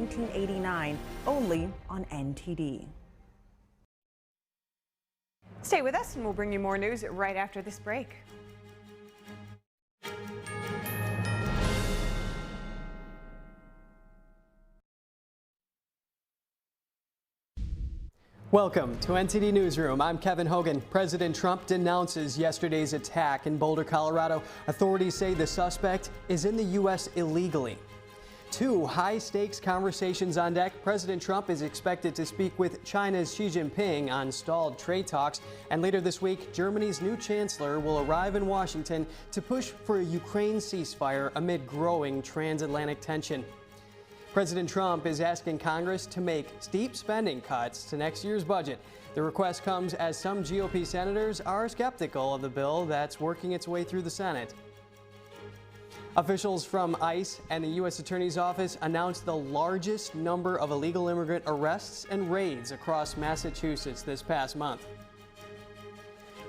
1989, only on NTD. Stay with us and we'll bring you more news right after this break. Welcome to NTD Newsroom. I'm Kevin Hogan. President Trump denounces yesterday's attack in Boulder, Colorado. Authorities say the suspect is in the U.S. illegally. Two high-stakes conversations on deck. President Trump is expected to speak with China's Xi Jinping on stalled trade talks. And later this week, Germany's new chancellor will arrive in Washington to push for a Ukraine ceasefire amid growing transatlantic tension. President Trump is asking Congress to make steep spending cuts to next year's budget. The request comes as some GOP senators are skeptical of the bill that's working its way through the Senate. Officials from ICE and the U.S. Attorney's Office announced the largest number of illegal immigrant arrests and raids across Massachusetts this past month.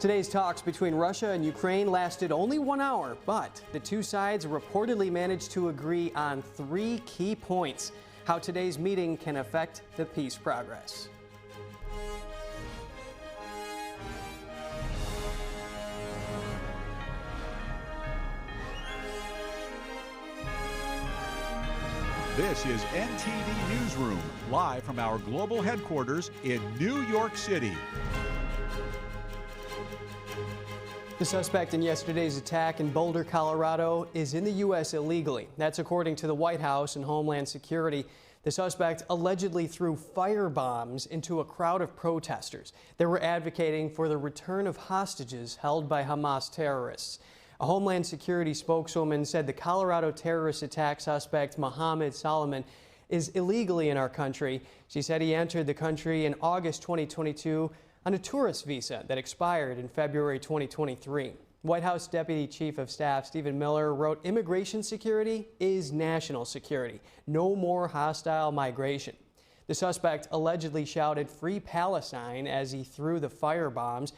Today's talks between Russia and Ukraine lasted only 1 hour, but the two sides reportedly managed to agree on 3 key points: how today's meeting can affect the peace progress. This is NTD Newsroom, live from our global headquarters in New York City. The suspect in yesterday's attack in Boulder, Colorado, is in the U.S. illegally. That's according to the White House and Homeland Security. The suspect allegedly threw firebombs into a crowd of protesters. They were advocating for the return of hostages held by Hamas terrorists. A Homeland Security spokeswoman said the Colorado terrorist attack suspect, Mohammed Solomon, is illegally in our country. She said he entered the country in August 2022 on a tourist visa that expired in February 2023. White House Deputy Chief of Staff Stephen Miller wrote, "Immigration security is national security. No more hostile migration." The suspect allegedly shouted "Free Palestine" as he threw the firebombs.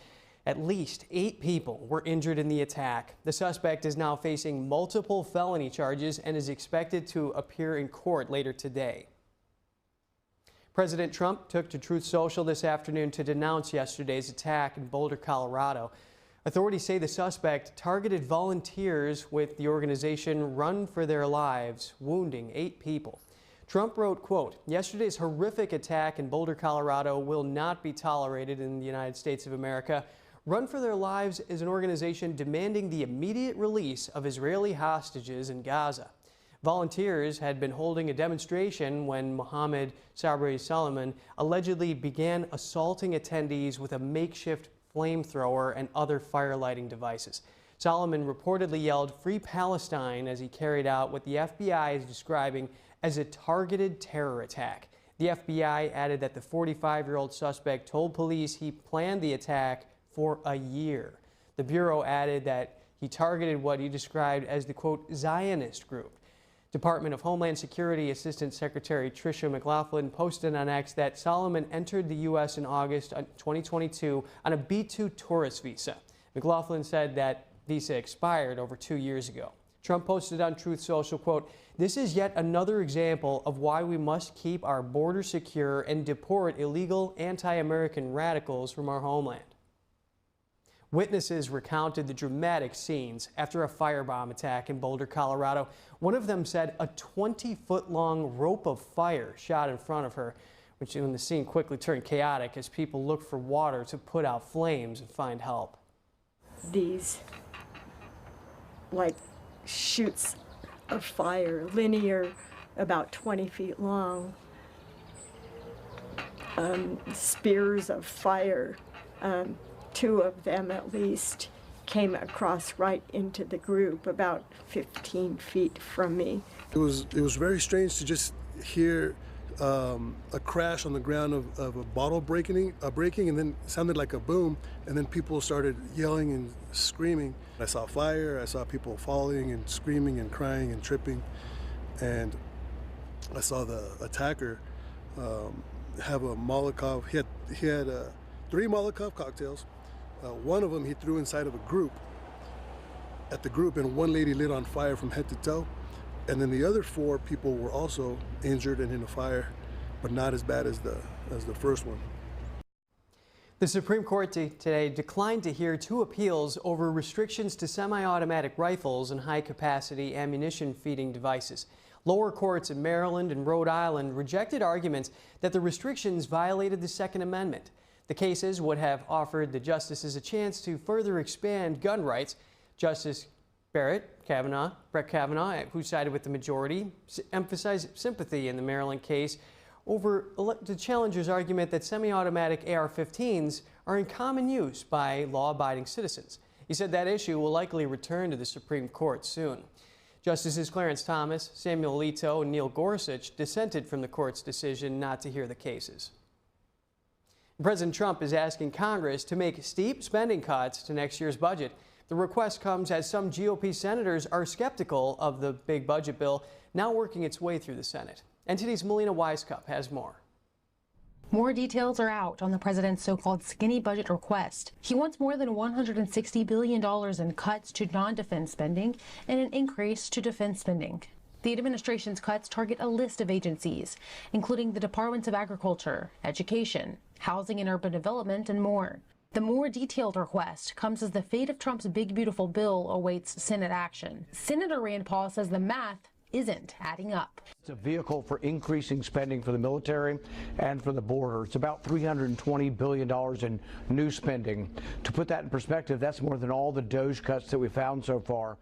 At least 8 people were injured in the attack. The suspect is now facing multiple felony charges and is expected to appear in court later today. President Trump took to Truth Social this afternoon to denounce yesterday's attack in Boulder, Colorado. Authorities say the suspect targeted volunteers with the organization Run for Their Lives, wounding 8 people. Trump wrote, quote, "Yesterday's horrific attack in Boulder, Colorado will not be tolerated in the United States of America. Run for Their Lives is an organization demanding the immediate release of Israeli hostages in Gaza." Volunteers had been holding a demonstration when Mohammed Sabri Solomon allegedly began assaulting attendees with a makeshift flamethrower and other fire-lighting devices. Solomon reportedly yelled "Free Palestine" as he carried out what the FBI is describing as a targeted terror attack. The FBI added that the 45-year-old suspect told police he planned the attack for a year. The Bureau added that he targeted what he described as the, quote, Zionist group. Department of Homeland Security Assistant Secretary Tricia McLaughlin posted on X that Solomon entered the U.S. in August 2022 on a B-2 tourist visa. McLaughlin said that visa expired over 2 years ago. Trump posted on Truth Social, quote, "This is yet another example of why we must keep our border secure and deport illegal anti-American radicals from our homeland." Witnesses recounted the dramatic scenes after a firebomb attack in Boulder, Colorado. One of them said a 20-foot-long rope of fire shot in front of her, which when the scene quickly turned chaotic as people looked for water to put out flames and find help. These, like, shoots of fire, linear, about 20 feet long, spears of fire, 2 of them at least came across right into the group about 15 feet from me. It was very strange to just hear a crash on the ground of a bottle breaking, and then it sounded like a boom, and then people started yelling and screaming. I saw fire, I saw people falling and screaming and crying and tripping, and I saw the attacker have a Molotov. He had 3 Molotov cocktails. One of them he threw inside of a group, and one lady lit on fire from head to toe. And then the other 4 people were also injured and in a fire, but not as bad as the first one. The Supreme Court today declined to hear 2 appeals over restrictions to semi-automatic rifles and high-capacity ammunition feeding devices. Lower courts in Maryland and Rhode Island rejected arguments that the restrictions violated the Second Amendment. The cases would have offered the justices a chance to further expand gun rights. Justice Brett Kavanaugh, who sided with the majority, emphasized sympathy in the Maryland case over the challenger's argument that semi-automatic AR-15s are in common use by law-abiding citizens. He said that issue will likely return to the Supreme Court soon. Justices Clarence Thomas, Samuel Alito, and Neil Gorsuch dissented from the court's decision not to hear the cases. President Trump is asking Congress to make steep spending cuts to next year's budget. The request comes as some GOP senators are skeptical of the big budget bill now working its way through the Senate. NTD's Melina Weiskup has more. More details are out on the president's so-called skinny budget request. He wants more than $160 billion in cuts to non-defense spending and an increase to defense spending. The administration's cuts target a list of agencies, including the Departments of Agriculture, Education, Housing and Urban Development, and more. The more detailed request comes as the fate of Trump's big beautiful bill awaits Senate action. Senator Rand Paul says the math isn't adding up. It's a vehicle for increasing spending for the military and for the border. It's about $320 billion in new spending. To put that in perspective, that's more than all the DOGE cuts that we found so far.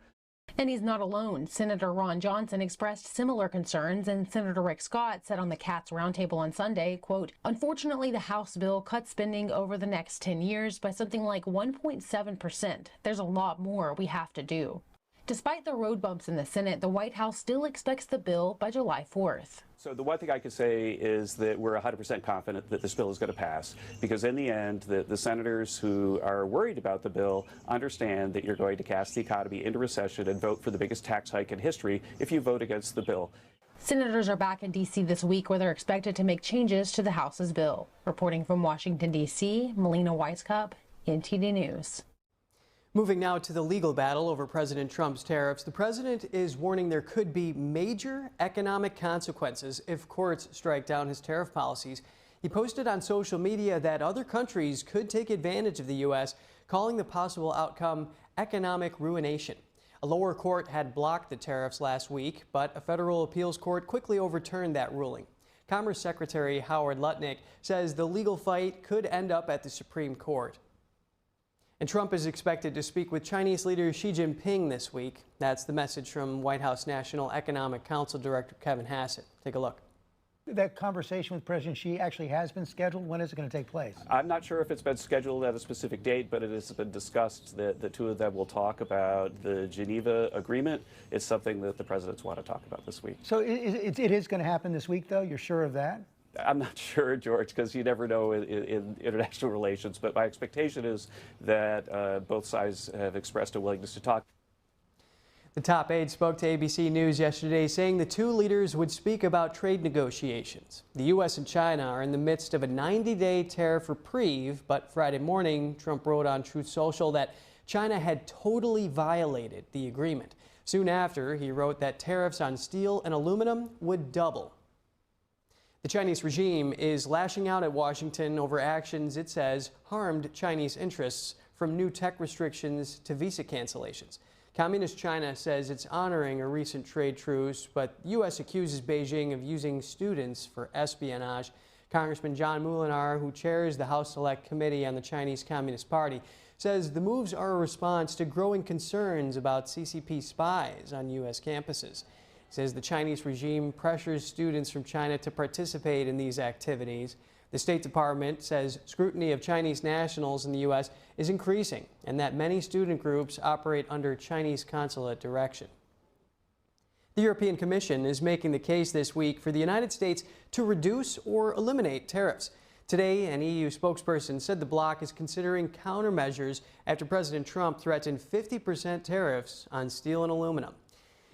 And he's not alone. Senator Ron Johnson expressed similar concerns, and Senator Rick Scott said on the Katz Roundtable on Sunday, quote, "Unfortunately, the House bill cuts spending over the next 10 years by something like 1.7%. There's a lot more we have to do." Despite the road bumps in the Senate, the White House still expects the bill by July 4th. So the one thing I could say is that we're 100% confident that this bill is going to pass, because in the end, the senators who are worried about the bill understand that you're going to cast the economy into recession and vote for the biggest tax hike in history if you vote against the bill. Senators are back in D.C. this week, where they're expected to make changes to the House's bill. Reporting from Washington, D.C., Melina Weiskup, NTD News. Moving now to the legal battle over President Trump's tariffs, the president is warning there could be major economic consequences if courts strike down his tariff policies. He posted on social media that other countries could take advantage of the U.S., calling the possible outcome economic ruination. A lower court had blocked the tariffs last week, but a federal appeals court quickly overturned that ruling. Commerce Secretary Howard Lutnick says the legal fight could end up at the Supreme Court. And Trump is expected to speak with Chinese leader Xi Jinping this week. That's the message from White House National Economic Council Director Kevin Hassett. Take a look. That conversation with President Xi actually has been scheduled. When is it going to take place? I'm not sure if it's been scheduled at a specific date, but it has been discussed that the two of them will talk about the Geneva Agreement. It's something that the presidents want to talk about this week. So it is going to happen this week, though? You're sure of that? I'm not sure, George, because you never know in international relations, but my expectation is that both sides have expressed a willingness to talk. The top aide spoke to ABC News yesterday, saying the two leaders would speak about trade negotiations. The U.S. and China are in the midst of a 90-day tariff reprieve, but Friday morning, Trump wrote on Truth Social that China had totally violated the agreement. Soon after, he wrote that tariffs on steel and aluminum would double. The Chinese regime is lashing out at Washington over actions it says harmed Chinese interests, from new tech restrictions to visa cancellations. Communist China says it's honoring a recent trade truce, but the U.S. accuses Beijing of using students for espionage. Congressman John Moolenaar, who chairs the House Select Committee on the Chinese Communist Party, says the moves are a response to growing concerns about CCP spies on U.S. campuses. He says the Chinese regime pressures students from China to participate in these activities. The State Department says scrutiny of Chinese nationals in the U.S. is increasing, and that many student groups operate under Chinese consulate direction. The European Commission is making the case this week for the United States to reduce or eliminate tariffs. Today, an EU spokesperson said the bloc is considering countermeasures after President Trump threatened 50% tariffs on steel and aluminum.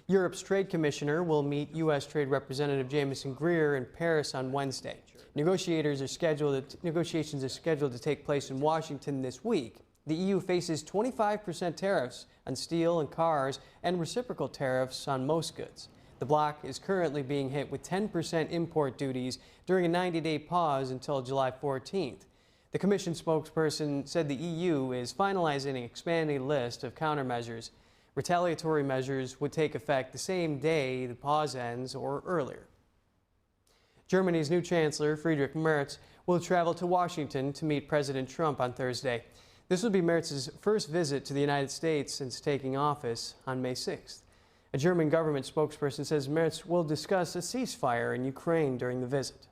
Europe's Trade Commissioner will meet U.S. Trade Representative Jameson Greer in Paris on Wednesday. Negotiations are scheduled to take place in Washington this week. The EU faces 25% tariffs on steel and cars and reciprocal tariffs on most goods. The bloc is currently being hit with 10% import duties during a 90-day pause until July 14th. The Commission spokesperson said the EU is finalizing an expanded list of countermeasures. Retaliatory measures would take effect the same day the pause ends or earlier. Germany's new Chancellor, Friedrich Merz, will travel to Washington to meet President Trump on Thursday. This will be Merz's first visit to the United States since taking office on May 6th. A German government spokesperson says Merz will discuss a ceasefire in Ukraine during the visit.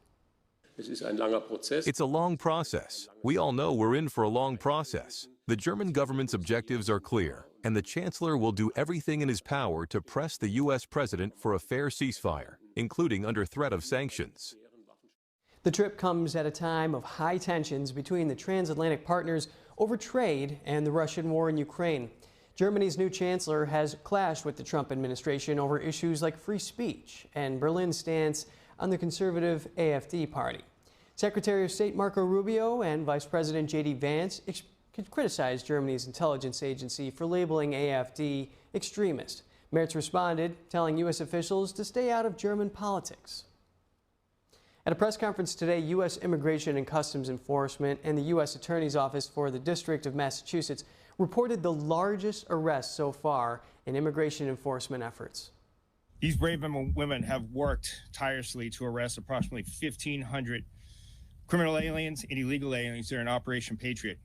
It's a long process. We all know we're in for a long process. The German government's objectives are clear, and the Chancellor will do everything in his power to press the U.S. President for a fair ceasefire, including under threat of sanctions. The trip comes at a time of high tensions between the transatlantic partners over trade and the Russian war in Ukraine. Germany's new chancellor has clashed with the Trump administration over issues like free speech and Berlin's stance on the conservative AfD party. Secretary of State Marco Rubio and Vice President J.D. Vance criticized Germany's intelligence agency for labeling AfD extremist. Merz responded, telling U.S. officials to stay out of German politics. At a press conference today, U.S. Immigration and Customs Enforcement and the U.S. Attorney's Office for the District of Massachusetts reported the largest arrest so far in immigration enforcement efforts. These brave men and women have worked tirelessly to arrest approximately 1,500 criminal aliens and illegal aliens during Operation Patriot.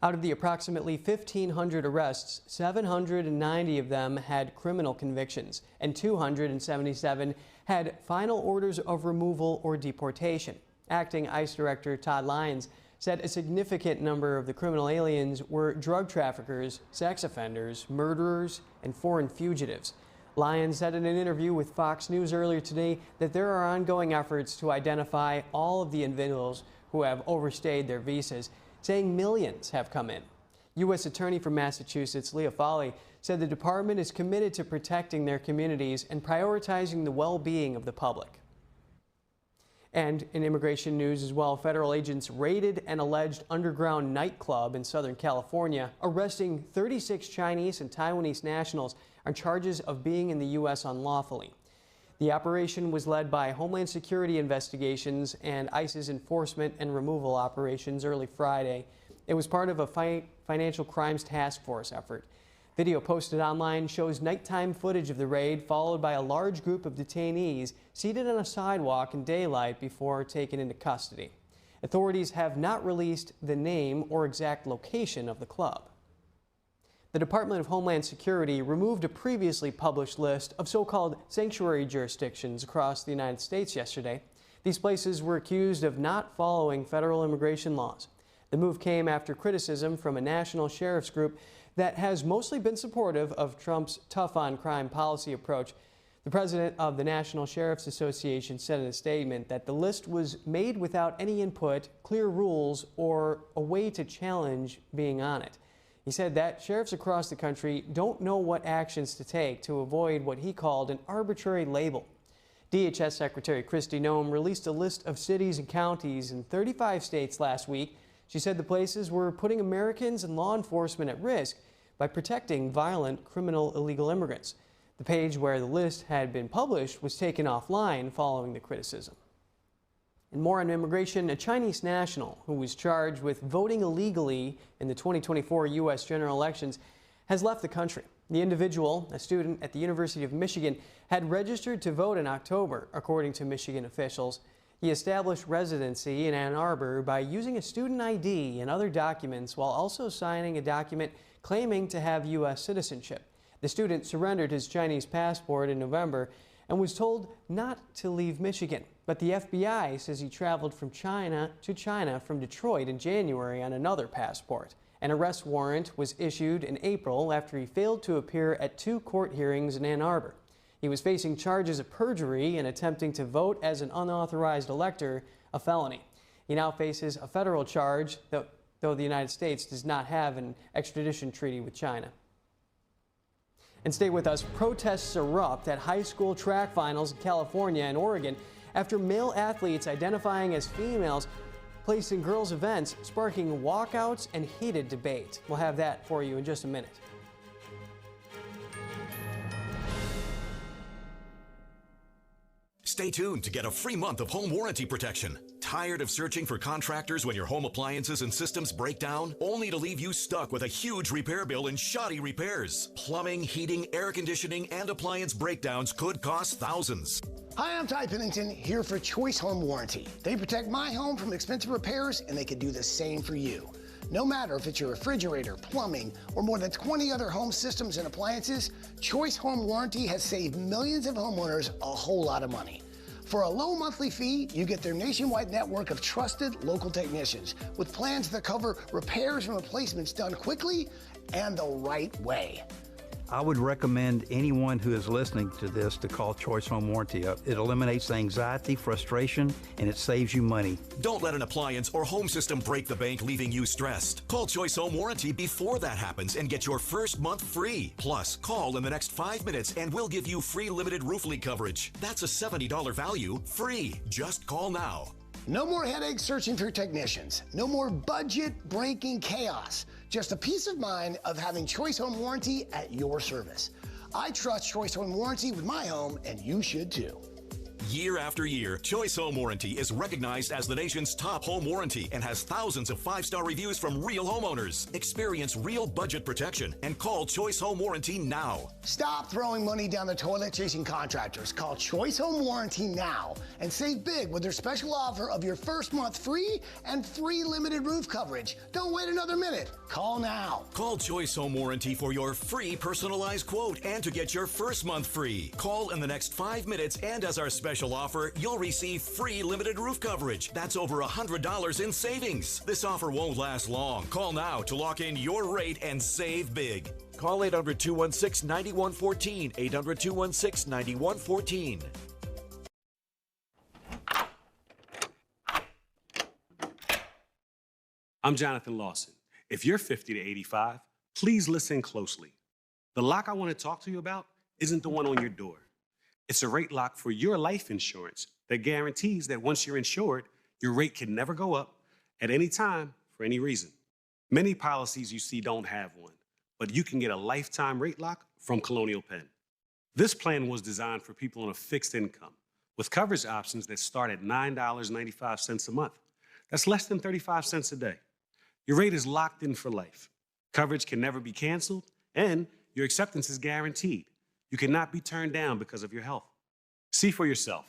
Out of the approximately 1,500 arrests, 790 of them had criminal convictions, and 277 had final orders of removal or deportation. Acting ICE Director Todd Lyons said a significant number of the criminal aliens were drug traffickers, sex offenders, murderers, and foreign fugitives. Lyons said in an interview with Fox News earlier today that there are ongoing efforts to identify all of the individuals who have overstayed their visas, saying millions have come in. U.S. Attorney for Massachusetts, Leah Foley, said the department is committed to protecting their communities and prioritizing the well-being of the public. And in immigration news as well, federal agents raided an alleged underground nightclub in Southern California, arresting 36 Chinese and Taiwanese nationals on charges of being in the U.S. unlawfully. The operation was led by Homeland Security investigations and ICE's enforcement and removal operations early Friday. It was part of a financial crimes task force effort. Video posted online shows nighttime footage of the raid, followed by a large group of detainees seated on a sidewalk in daylight before taken into custody. Authorities have not released the name or exact location of the club. The Department of Homeland Security removed a previously published list of so-called sanctuary jurisdictions across the United States yesterday. These places were accused of not following federal immigration laws. The move came after criticism from a national sheriff's group that has mostly been supportive of Trump's tough-on-crime policy approach. The president of the National Sheriff's Association said in a statement that the list was made without any input, clear rules, or a way to challenge being on it. He said that sheriffs across the country don't know what actions to take to avoid what he called an arbitrary label. DHS Secretary Kristi Noem released a list of cities and counties in 35 states last week. She said the places were putting Americans and law enforcement at risk by protecting violent criminal illegal immigrants. The page where the list had been published was taken offline following the criticism. And more on immigration, a Chinese national who was charged with voting illegally in the 2024 U.S. general elections has left the country. The individual, a student at the University of Michigan, had registered to vote in October, according to Michigan officials. He established residency in Ann Arbor by using a student ID and other documents while also signing a document claiming to have U.S. citizenship. The student surrendered his Chinese passport in November and was told not to leave Michigan. But the FBI says he traveled from China to China from Detroit in January on another passport. An arrest warrant was issued in April after he failed to appear at 2 court hearings in Ann Arbor. He was facing charges of perjury and attempting to vote as an unauthorized elector, a felony. He now faces a federal charge, though the United States does not have an extradition treaty with China. And stay with us. Protests erupt at high school track finals in California and Oregon after male athletes identifying as females placed in girls' events, sparking walkouts and heated debate. We'll have that for you in just a minute. Stay tuned to get a free month of home warranty protection. Tired of searching for contractors when your home appliances and systems break down, only to leave you stuck with a huge repair bill and shoddy repairs? Plumbing, heating, air conditioning, and appliance breakdowns could cost thousands. Hi, I'm Ty Pennington, here for Choice Home Warranty. They protect my home from expensive repairs, and they can do the same for you. No matter if it's your refrigerator, plumbing, or more than 20 other home systems and appliances, Choice Home Warranty has saved millions of homeowners a whole lot of money. For a low monthly fee, you get their nationwide network of trusted local technicians with plans that cover repairs and replacements done quickly and the right way. I would recommend anyone who is listening to this to call Choice Home Warranty. It eliminates the anxiety, frustration, and it saves you money. Don't let an appliance or home system break the bank, leaving you stressed. Call Choice Home Warranty before that happens and get your first month free. Plus, call in the next 5 minutes and we'll give you free limited roof leak coverage. That's a $70 value, free. Just call now. No more headaches searching for technicians. No more budget-breaking chaos. Just a peace of mind of having Choice Home Warranty at your service. I trust Choice Home Warranty with my home, and you should too. Year after year, Choice Home Warranty is recognized as the nation's top home warranty and has thousands of 5-star reviews from real homeowners. Experience real budget protection and call Choice Home Warranty now. Stop throwing money down the toilet chasing contractors. Call Choice Home Warranty now and save big with their special offer of your first month free and free limited roof coverage. Don't wait another minute. Call now. Call Choice Home Warranty for your free personalized quote and to get your first month free. Call in the next 5 minutes, and as our special offer, you'll receive free limited roof coverage. That's over $100 in savings. This offer won't last long. Call now to lock in your rate and save big. Call 800-216-9114, 800-216-9114. I'm Jonathan Lawson. If you're 50 to 85, please listen closely. The lock I want to talk to you about isn't the one on your door. It's a rate lock for your life insurance that guarantees that once you're insured, your rate can never go up at any time for any reason. Many policies you see don't have one, but you can get a lifetime rate lock from Colonial Penn. This plan was designed for people on a fixed income with coverage options that start at $9.95 a month. That's less than 35 cents a day. Your rate is locked in for life. Coverage can never be canceled, and your acceptance is guaranteed. You cannot be turned down because of your health. See for yourself.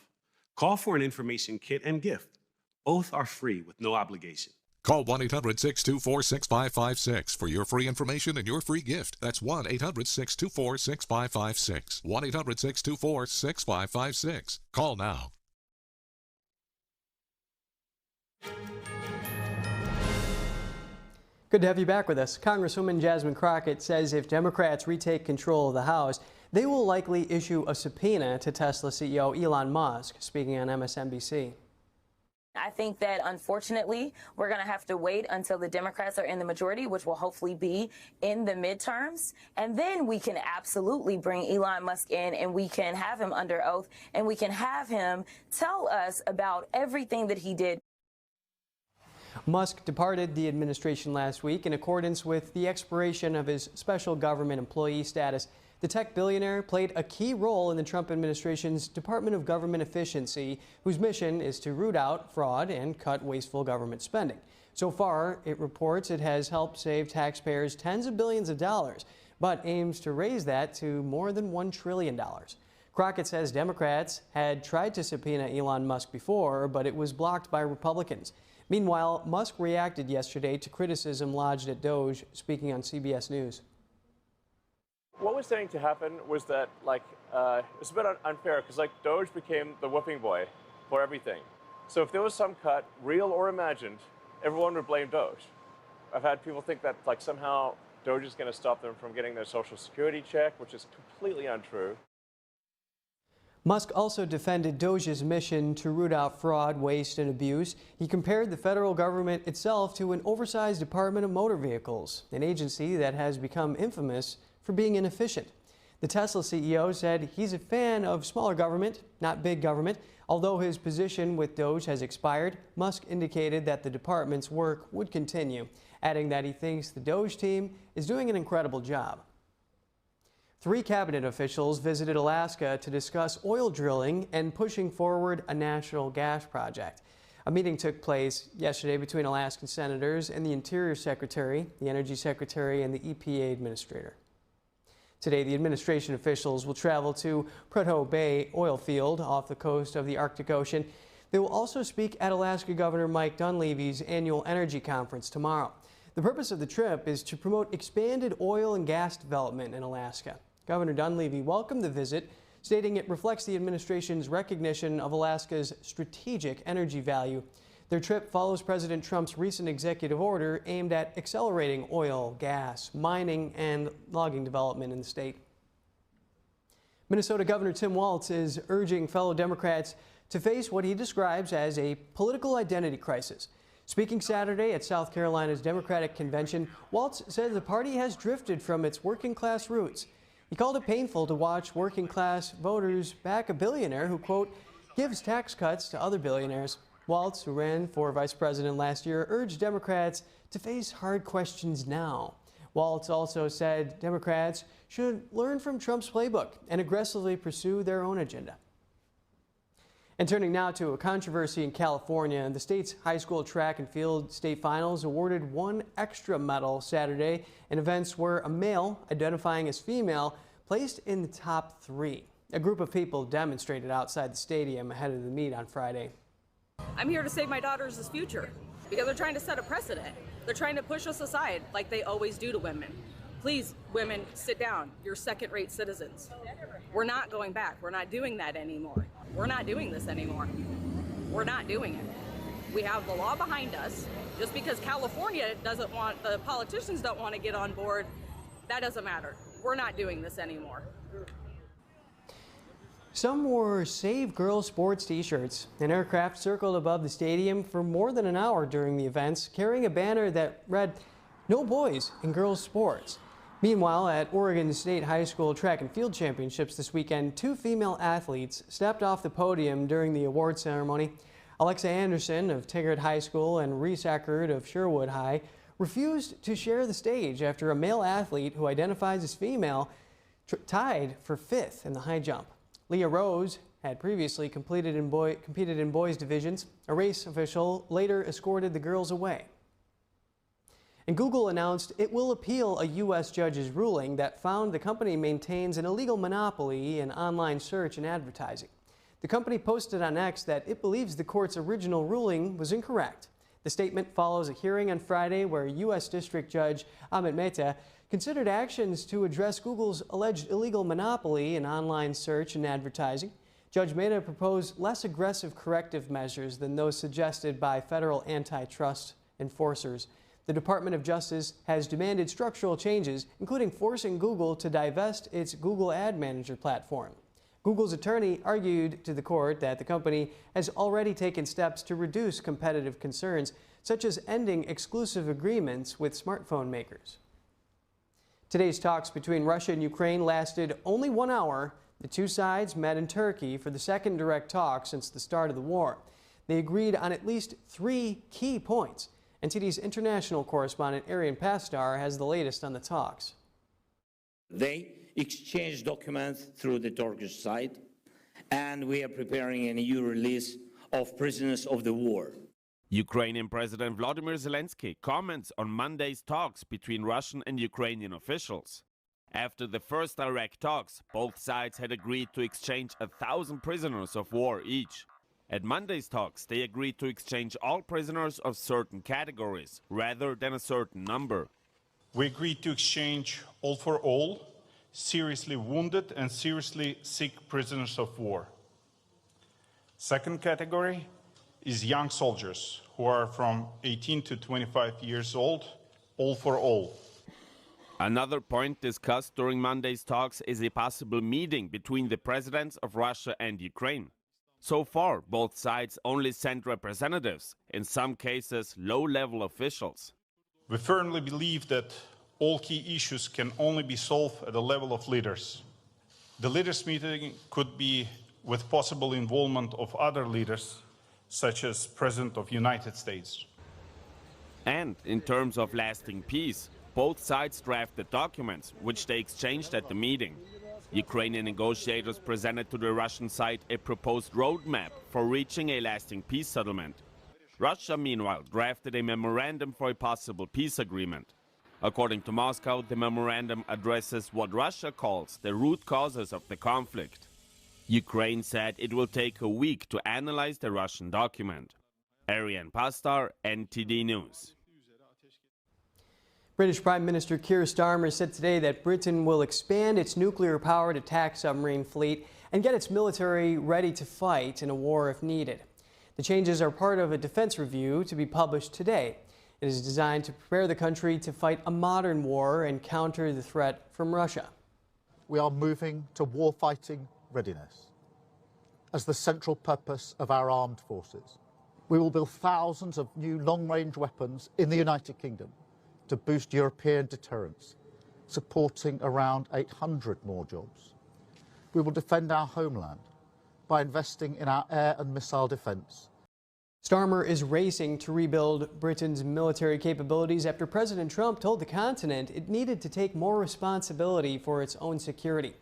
Call for an information kit and gift. Both are free with no obligation. Call 1-800-624-6556 for your free information and your free gift. That's 1-800-624-6556. 1-800-624-6556. Call now. Good to have you back with us. Congresswoman Jasmine Crockett says if Democrats retake control of the House, they will likely issue a subpoena to Tesla CEO Elon Musk, speaking on MSNBC. I think that, unfortunately, we're going to have to wait until the Democrats are in the majority, which will hopefully be in the midterms. And then we can absolutely bring Elon Musk in and we can have him under oath and we can have him tell us about everything that he did. Musk departed the administration last week in accordance with the expiration of his special government employee status. The tech billionaire played a key role in the Trump administration's Department of Government Efficiency, whose mission is to root out fraud and cut wasteful government spending. So far, it reports it has helped save taxpayers tens of billions of dollars, but aims to raise that to more than $1 trillion. Crockett says Democrats had tried to subpoena Elon Musk before, but it was blocked by Republicans. Meanwhile, Musk reacted yesterday to criticism lodged at Doge, speaking on CBS News. What was saying to happen was that, it's a bit unfair because, Doge became the whooping boy for everything. So if there was some cut, real or imagined, everyone would blame Doge. I've had people think that, somehow Doge is going to stop them from getting their Social Security check, which is completely untrue. Musk also defended Doge's mission to root out fraud, waste, and abuse. He compared the federal government itself to an oversized Department of Motor Vehicles, an agency that has become infamous for being inefficient. The Tesla CEO said he's a fan of smaller government, not big government. Although his position with Doge has expired, Musk indicated that the department's work would continue, adding that he thinks the Doge team is doing an incredible job. 3 cabinet officials visited Alaska to discuss oil drilling and pushing forward a natural gas project. A meeting took place yesterday between Alaskan senators and the Interior Secretary, the Energy Secretary, and the EPA Administrator. Today, the administration officials will travel to Prudhoe Bay oil field off the coast of the Arctic Ocean. They will also speak at Alaska Governor Mike Dunleavy's annual energy conference tomorrow. The purpose of the trip is to promote expanded oil and gas development in Alaska. Governor Dunleavy welcomed the visit, stating it reflects the administration's recognition of Alaska's strategic energy value. Their trip follows President Trump's recent executive order aimed at accelerating oil, gas, mining, and logging development in the state. Minnesota Governor Tim Walz is urging fellow Democrats to face what he describes as a political identity crisis. Speaking Saturday at South Carolina's Democratic Convention, Walz said the party has drifted from its working-class roots. He called it painful to watch working-class voters back a billionaire who, quote, gives tax cuts to other billionaires. Walz, who ran for vice president last year, urged Democrats to face hard questions now. Walz also said Democrats should learn from Trump's playbook and aggressively pursue their own agenda. And turning now to a controversy in California, the state's high school track and field state finals awarded 1 extra medal Saturday in events where a male identifying as female placed in the top 3. A group of people demonstrated outside the stadium ahead of the meet on Friday. I'm here to save my daughter's future because they're trying to set a precedent. They're trying to push us aside like they always do to women. Please, women, sit down. You're second-rate citizens. We're not going back. We're not doing that anymore. We're not doing this anymore. We're not doing it. We have the law behind us. Just because California doesn't want, the politicians don't want to get on board, that doesn't matter. We're not doing this anymore. Some wore Save Girls Sports t-shirts. An aircraft circled above the stadium for more than an hour during the events, carrying a banner that read, "No boys in girls sports." Meanwhile, at Oregon State High School Track and Field Championships this weekend, 2 female athletes stepped off the podium during the award ceremony. Alexa Anderson of Tigard High School and Reese Eckert of Sherwood High refused to share the stage after a male athlete who identifies as female tied for 5th in the high jump. Leah Rose had previously competed in boys divisions. A race official later escorted the girls away. And Google announced it will appeal a U.S. judge's ruling that found the company maintains an illegal monopoly in online search and advertising. The company posted on X that it believes the court's original ruling was incorrect. The statement follows a hearing on Friday where U.S. District Judge Amit Mehta considered actions to address Google's alleged illegal monopoly in online search and advertising. Judge Mehta proposed less aggressive corrective measures than those suggested by federal antitrust enforcers. The Department of Justice has demanded structural changes, including forcing Google to divest its Google Ad Manager platform. Google's attorney argued to the court that the company has already taken steps to reduce competitive concerns, such as ending exclusive agreements with smartphone makers. Today's talks between Russia and Ukraine lasted only 1 hour. The 2 sides met in Turkey for the second direct talk since the start of the war. They agreed on at least 3 key points. NTD's international correspondent Arian Pastar has the latest on the talks. They exchanged documents through the Turkish side, and we are preparing a new release of prisoners of the war. Ukrainian President Volodymyr Zelensky comments on Monday's talks between Russian and Ukrainian officials. After the first direct talks, both sides had agreed to exchange 1,000 prisoners of war each. At Monday's talks, they agreed to exchange all prisoners of certain categories, rather than a certain number. We agreed to exchange all for all, seriously wounded and seriously sick prisoners of war. Second category is young soldiers who are from 18 to 25 years old, all for all. Another point discussed during Monday's talks is a possible meeting between the presidents of Russia and Ukraine. So far, both sides only sent representatives, in some cases low-level officials. We firmly believe that all key issues can only be solved at the level of leaders. The leaders' meeting could be with possible involvement of other leaders, such as President of the United States. And in terms of lasting peace, both sides drafted documents, which they exchanged at the meeting. Ukrainian negotiators presented to the Russian side a proposed roadmap for reaching a lasting peace settlement. Russia, meanwhile, drafted a memorandum for a possible peace agreement. According to Moscow, the memorandum addresses what Russia calls the root causes of the conflict. Ukraine said it will take a week to analyze the Russian document. Ariane Pastar, NTD News. British Prime Minister Keir Starmer said today that Britain will expand its nuclear-powered attack submarine fleet and get its military ready to fight in a war if needed. The changes are part of a defense review to be published today. It is designed to prepare the country to fight a modern war and counter the threat from Russia. We are moving to warfighting readiness as the central purpose of our armed forces. We will build thousands of new long-range weapons in the United Kingdom to boost European deterrence, supporting around 800 more jobs. We will defend our homeland by investing in our air and missile defense. Starmer is racing to rebuild Britain's military capabilities after President Trump told the continent it needed to take more responsibility for its own security.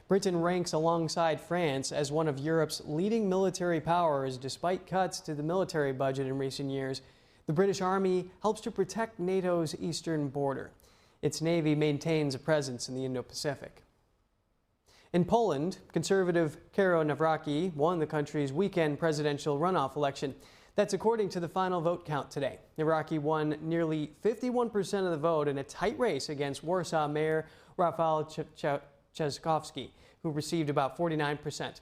Britain ranks alongside France as one of Europe's leading military powers despite cuts to the military budget in recent years. The British Army helps to protect NATO's eastern border. Its Navy maintains a presence in the Indo-Pacific. In Poland, conservative Karol Nawrocki won the country's weekend presidential runoff election. That's according to the final vote count today. Nawrocki won nearly 51% of the vote in a tight race against Warsaw Mayor Rafał Trzaskowski, who received about 49%.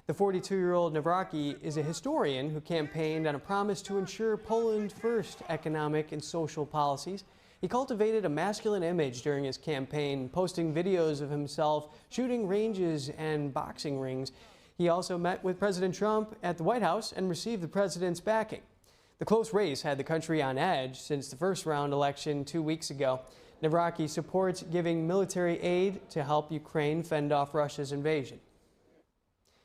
The 42-year-old Nawrocki is a historian who campaigned on a promise to ensure Poland's first economic and social policies. He cultivated a masculine image during his campaign, posting videos of himself shooting ranges and boxing rings. He also met with President Trump at the White House and received the president's backing. The close race had the country on edge since the first-round election 2 weeks ago. Nawrocki supports giving military aid to help Ukraine fend off Russia's invasion.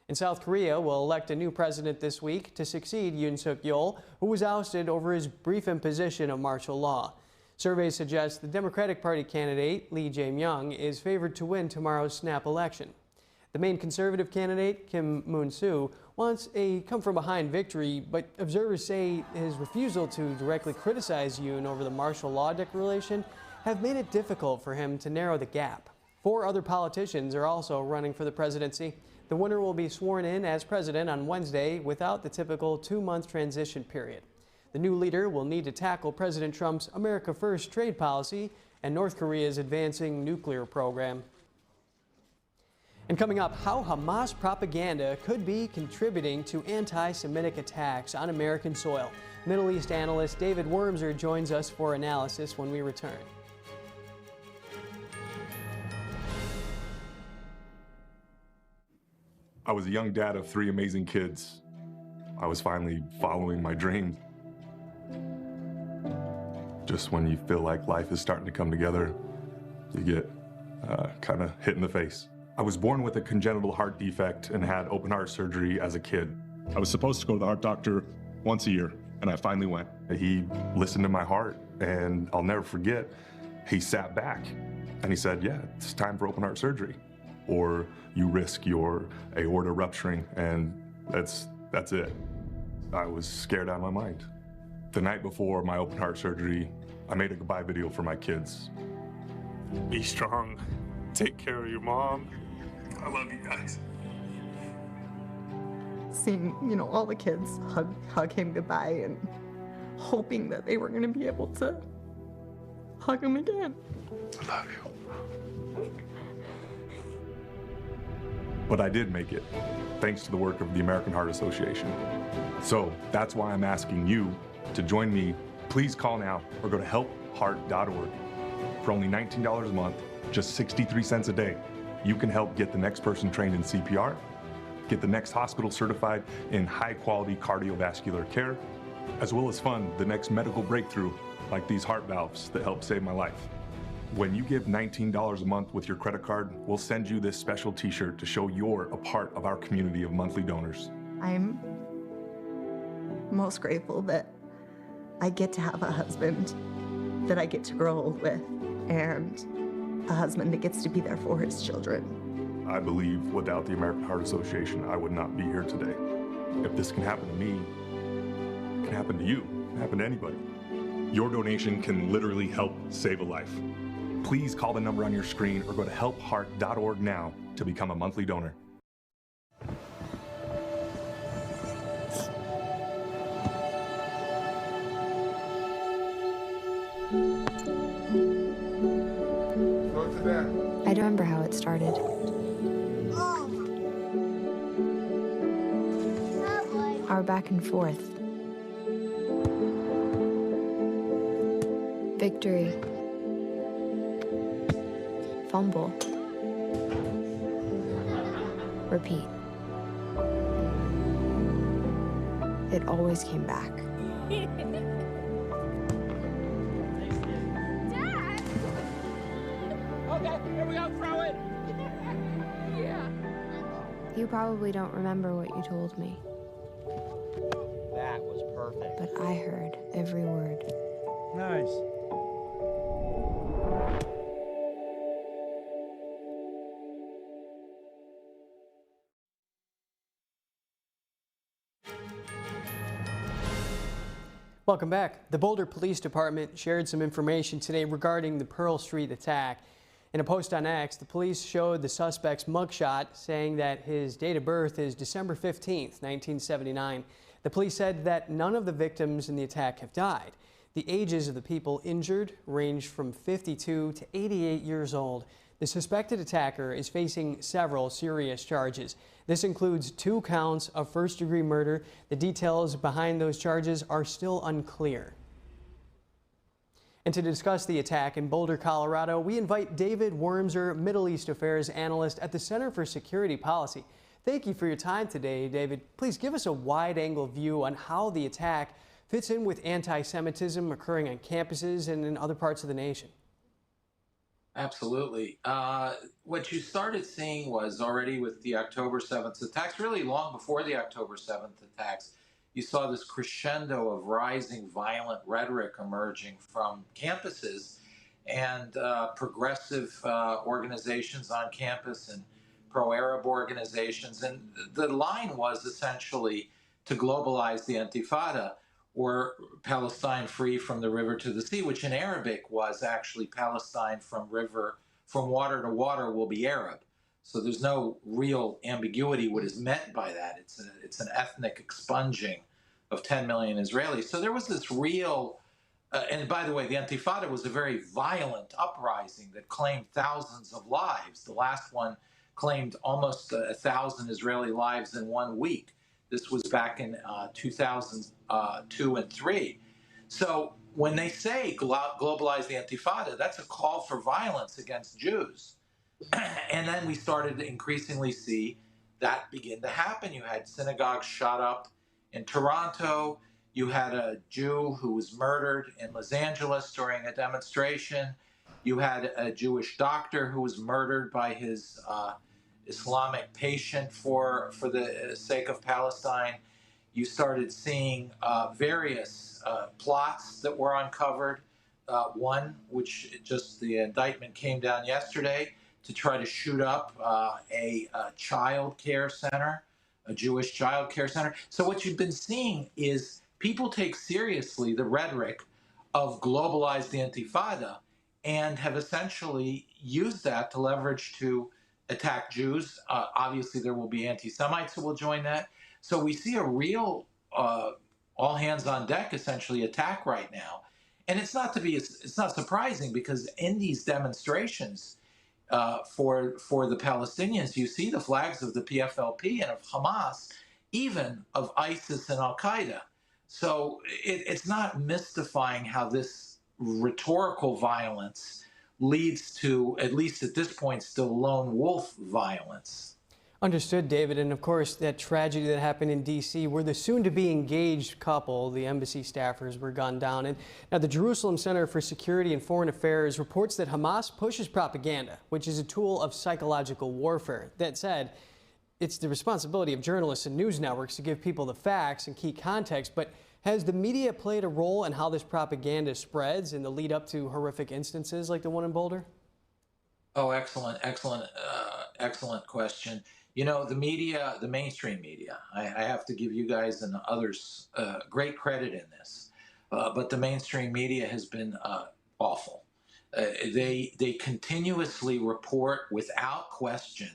And South Korea will elect a new president this week to succeed Yoon Suk-yeol, who was ousted over his brief imposition of martial law. Surveys suggest the Democratic Party candidate, Lee Jae-myung, is favored to win tomorrow's snap election. The main conservative candidate, Kim Moon-soo, wants a come-from-behind victory, but observers say his refusal to directly criticize Yoon over the martial law declaration have made it difficult for him to narrow the gap. 4 other politicians are also running for the presidency. The winner will be sworn in as president on Wednesday without the typical 2-month transition period. The new leader will need to tackle President Trump's America First trade policy and North Korea's advancing nuclear program. And coming up, how Hamas propaganda could be contributing to anti-Semitic attacks on American soil. Middle East analyst David Wormser joins us for analysis when we return. I was a young dad of 3 amazing kids. I was finally following my dream. Just when you feel like life is starting to come together, you get kind of hit in the face. I was born with a congenital heart defect and had open heart surgery as a kid. I was supposed to go to the heart doctor once a year, and I finally went. He listened to my heart, and I'll never forget, he sat back and he said, yeah, it's time for open heart surgery, or you risk your aorta rupturing, and that's it. I was scared out of my mind. The night before my open heart surgery, I made a goodbye video for my kids. Be strong. Take care of your mom. I love you guys. Seeing, all the kids hug him goodbye and hoping that they were going to be able to hug him again. I love you. But I did make it, thanks to the work of the American Heart Association. So that's why I'm asking you to join me. Please call now or go to helpheart.org. For only $19 a month, just 63 cents a day, you can help get the next person trained in CPR, get the next hospital certified in high-quality cardiovascular care, as well as fund the next medical breakthrough like these heart valves that helped save my life. When you give $19 a month with your credit card, we'll send you this special t-shirt to show you're a part of our community of monthly donors. I'm most grateful that I get to have a husband that I get to grow old with. and a husband that gets to be there for his children. I believe without the American Heart Association, I would not be here today. If this can happen to me, it can happen to you, it can happen to anybody. Your donation can literally help save a life. Please call the number on your screen or go to helpheart.org now to become a monthly donor. I don't remember how it started. Our back and forth. Victory. Fumble. Repeat. It always came back. Okay, here we go, throw it! Yeah. You probably don't remember what you told me. That was perfect. But I heard every word. Nice. Welcome back. The Boulder Police Department shared some information today regarding the Pearl Street attack. In a post on X, the police showed the suspect's mugshot, saying that his date of birth is December 15th, 1979. The police said that none of the victims in the attack have died. The ages of the people injured range from 52 to 88 years old. The suspected attacker is facing several serious charges. This includes 2 counts of first-degree murder. The details behind those charges are still unclear. And to discuss the attack in Boulder, Colorado, we invite David Wormser, Middle East Affairs Analyst at the Center for Security Policy. Thank you for your time today, David. Please give us a wide-angle view on how the attack fits in with anti-Semitism occurring on campuses and in other parts of the nation. Absolutely. What you started seeing was already with the October 7th attacks, really long before the October 7th attacks, you saw this crescendo of rising violent rhetoric emerging from campuses and progressive organizations on campus and pro-Arab organizations. And the line was essentially to globalize the Intifada, or Palestine free from the river to the sea, which in Arabic was actually Palestine from water to water will be Arab. So there's no real ambiguity what is meant by that. It's an ethnic expunging of 10 million Israelis. So there was this real, and by the way, the Intifada was a very violent uprising that claimed thousands of lives. The last one claimed almost 1,000 Israeli lives in 1 week. This was back in 2002 and 3. So when they say globalize the Intifada, that's a call for violence against Jews. And then we started to increasingly see that begin to happen. You had synagogues shot up in Toronto. You had a Jew who was murdered in Los Angeles during a demonstration. You had a Jewish doctor who was murdered by his Islamic patient for the sake of Palestine. You started seeing various plots that were uncovered. One, which just the indictment came down yesterday, to try to shoot up a child care center, a Jewish child care center. So what you've been seeing is people take seriously the rhetoric of globalize the Intifada and have essentially used that to leverage to attack Jews. Obviously, there will be anti-Semites who will join that. So we see a real all hands on deck, essentially, attack right now. And it's not surprising, because in these demonstrations for the Palestinians, you see the flags of the PFLP and of Hamas, even of ISIS and Al-Qaeda. So it's not mystifying how this rhetorical violence leads to, at least at this point, still lone wolf violence. Understood, David. And of course, that tragedy that happened in D.C., where the soon-to-be engaged couple, the embassy staffers, were gunned down. And now the Jerusalem Center for Security and Foreign Affairs reports that Hamas pushes propaganda, which is a tool of psychological warfare. That said, it's the responsibility of journalists and news networks to give people the facts and key context, but has the media played a role in how this propaganda spreads in the lead up to horrific instances like the one in Boulder? Oh, excellent question. You know, the media, the mainstream media, I have to give you guys and others great credit in this, but the mainstream media has been awful. They continuously report without question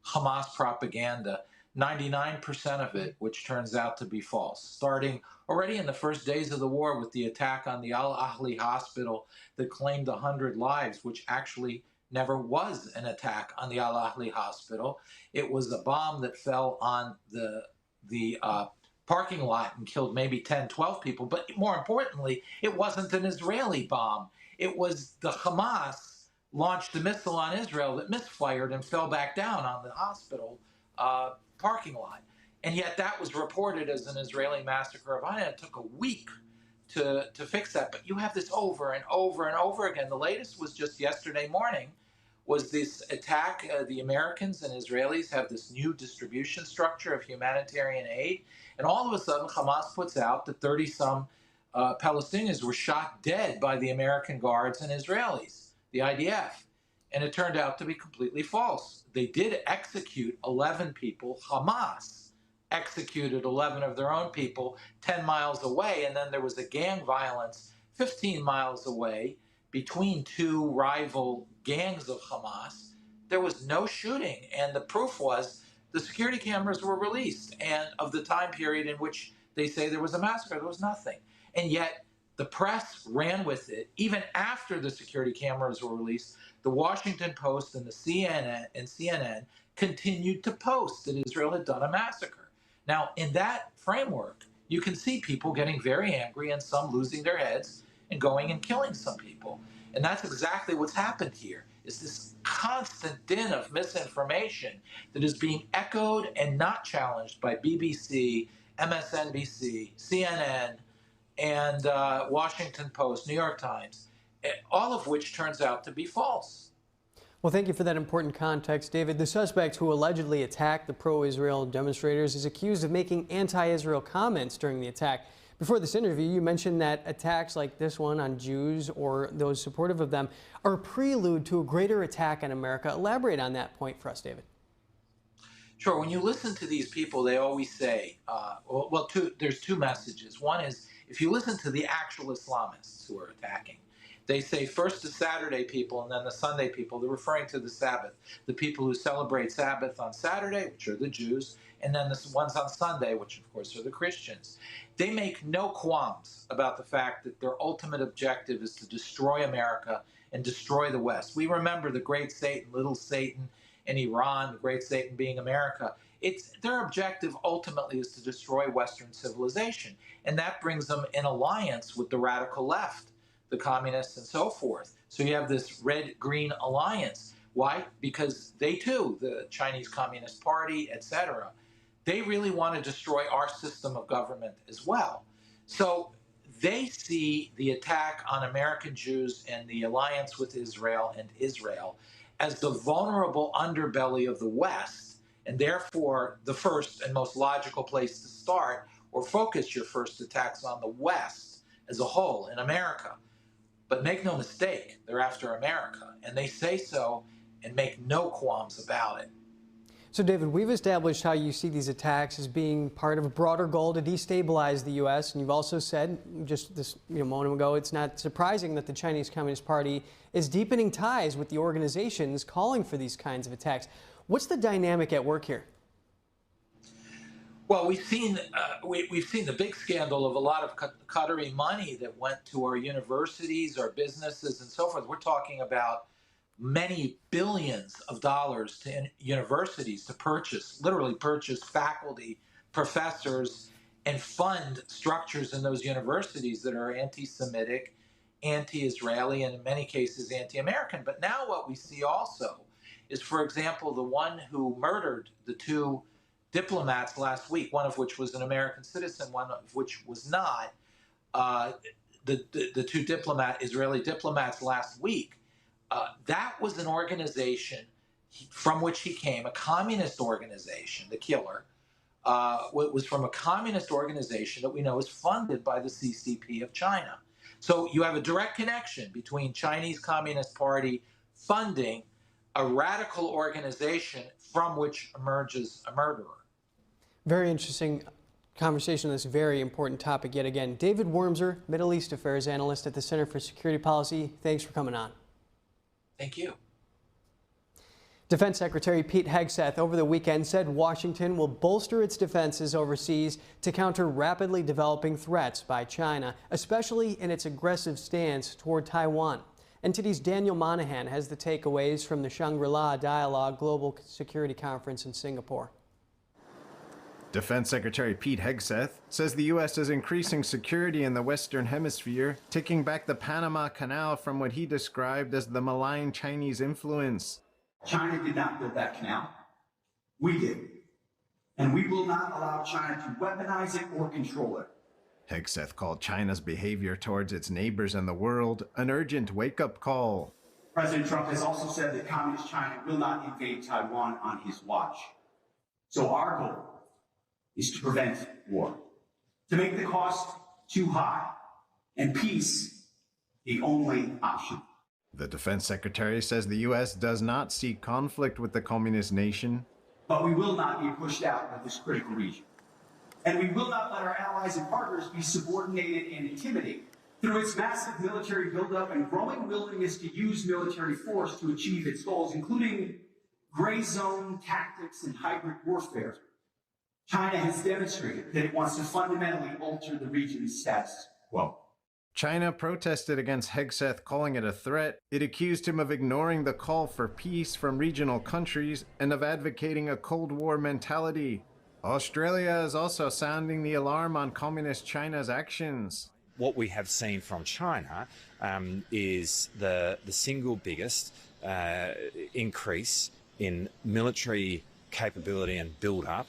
Hamas propaganda, 99% of it, which turns out to be false, starting already in the first days of the war with the attack on the Al-Ahli hospital that claimed 100 lives, which actually never was an attack on the Al-Ahli hospital. It was a bomb that fell on the parking lot and killed maybe 10, 12 people. But more importantly, it wasn't an Israeli bomb. It was the Hamas launched a missile on Israel that misfired and fell back down on the hospital parking lot. And yet that was reported as an Israeli massacre of Iran. It took a week to fix that. But you have this over and over and over again. The latest was just yesterday morning, was this attack. The Americans and Israelis have this new distribution structure of humanitarian aid. And all of a sudden, Hamas puts out that 30-some Palestinians were shot dead by the American guards and Israelis, the IDF. And it turned out to be completely false. They did execute 11 people. Hamas executed 11 of their own people 10 miles away. And then there was a gang violence 15 miles away between two rival gangs of Hamas. There was no shooting. And the proof was the security cameras were released. And of the time period in which they say there was a massacre, there was nothing. And yet the press ran with it. Even after the security cameras were released, the Washington Post and the CNN continued to post that Israel had done a massacre. Now, in that framework, you can see people getting very angry and some losing their heads and going and killing some people. And that's exactly what's happened here, is this constant din of misinformation that is being echoed and not challenged by BBC, MSNBC, CNN, and Washington Post, New York Times, all of which turns out to be false. Well, thank you for that important context, David. The suspect who allegedly attacked the pro-Israel demonstrators is accused of making anti-Israel comments during the attack. Before this interview, you mentioned that attacks like this one on Jews or those supportive of them are a prelude to a greater attack on America. Elaborate on that point for us, David. Sure. When you listen to these people, they always say, there's two messages. One is, if you listen to the actual Islamists who are attacking, they say first the Saturday people and then the Sunday people. They're referring to the Sabbath, the people who celebrate Sabbath on Saturday, which are the Jews, and then the ones on Sunday, which of course are the Christians. They make no qualms about the fact that their ultimate objective is to destroy America and destroy the West. We remember the great Satan, little Satan in Iran, the great Satan being America. Their objective ultimately is to destroy Western civilization, and that brings them in alliance with the radical left, the communists and so forth. So you have this red-green alliance. Why? Because they too, the Chinese Communist Party, etc., they really want to destroy our system of government as well. So they see the attack on American Jews and the alliance with Israel as the vulnerable underbelly of the West, and therefore the first and most logical place to start or focus your first attacks on the West as a whole in America. But make no mistake, they're after America, and they say so and make no qualms about it. So, David, we've established how you see these attacks as being part of a broader goal to destabilize the U.S., and you've also said just this moment ago, it's not surprising that the Chinese Communist Party is deepening ties with the organizations calling for these kinds of attacks. What's the dynamic at work here? Well, we've seen the big scandal of a lot of Qatari money that went to our universities, our businesses, and so forth. We're talking about many billions of dollars to universities to literally purchase faculty, professors, and fund structures in those universities that are anti-Semitic, anti-Israeli, and in many cases anti-American. But now what we see also is, for example, the one who murdered the two diplomats last week, one of which was an American citizen, one of which was not, the two Israeli diplomats last week, that was an organization from which he came, a communist organization, the killer, was from a communist organization that we know is funded by the CCP of China. So you have a direct connection between Chinese Communist Party funding a radical organization from which emerges a murderer. Very interesting conversation on this very important topic yet again. David Wormser, Middle East Affairs Analyst at the Center for Security Policy. Thanks for coming on. Thank you. Defense Secretary Pete Hegseth over the weekend said Washington will bolster its defenses overseas to counter rapidly developing threats by China, especially in its aggressive stance toward Taiwan. NTD's Daniel Monahan has the takeaways from the Shangri-La Dialogue Global Security Conference in Singapore. Defense Secretary Pete Hegseth says the U.S. is increasing security in the Western Hemisphere, taking back the Panama Canal from what he described as the malign Chinese influence. China did not build that canal. We did. And we will not allow China to weaponize it or control it. Hegseth called China's behavior towards its neighbors and the world an urgent wake-up call. President Trump has also said that Communist China will not invade Taiwan on his watch. So our goal is to prevent war, to make the cost too high, and peace the only option. The defense secretary says the U.S. does not seek conflict with the communist nation. But we will not be pushed out of this critical region. And we will not let our allies and partners be subordinated and intimidated through its massive military buildup and growing willingness to use military force to achieve its goals, including gray zone tactics and hybrid warfare. China has demonstrated that it wants to fundamentally alter the region's status quo. China protested against Hegseth, calling it a threat. It accused him of ignoring the call for peace from regional countries and of advocating a Cold War mentality. Australia is also sounding the alarm on Communist China's actions. What we have seen from China is the single biggest increase in military capability and build-up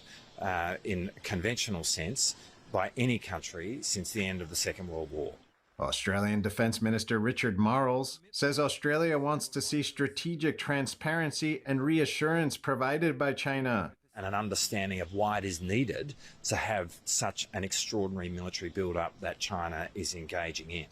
in a conventional sense by any country since the end of the Second World War. Australian Defence Minister Richard Marles says Australia wants to see strategic transparency and reassurance provided by China. And an understanding of why it is needed to have such an extraordinary military build-up that China is engaging in.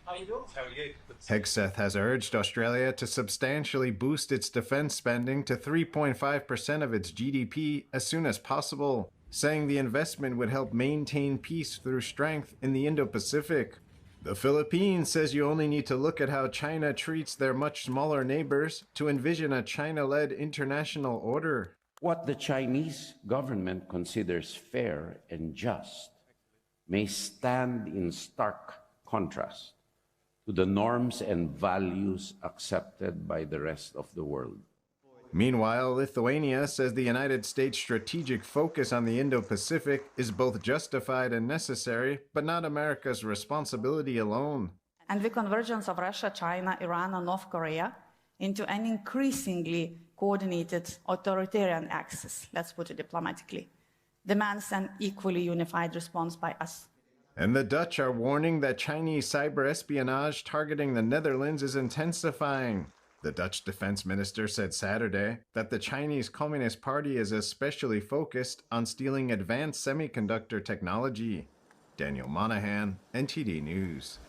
How you doing? How are you? Hegseth has urged Australia to substantially boost its defence spending to 3.5% of its GDP as soon as possible, saying the investment would help maintain peace through strength in the Indo-Pacific. The Philippines says you only need to look at how China treats their much smaller neighbors to envision a China-led international order. What the Chinese government considers fair and just may stand in stark contrast to the norms and values accepted by the rest of the world. Meanwhile, Lithuania says the United States' strategic focus on the Indo-Pacific is both justified and necessary, but not America's responsibility alone. And the convergence of Russia, China, Iran, and North Korea into an increasingly coordinated authoritarian axis, let's put it diplomatically, demands an equally unified response by us. And the Dutch are warning that Chinese cyber espionage targeting the Netherlands is intensifying. The Dutch defense minister said Saturday that the Chinese Communist Party is especially focused on stealing advanced semiconductor technology. Daniel Monahan, NTD News.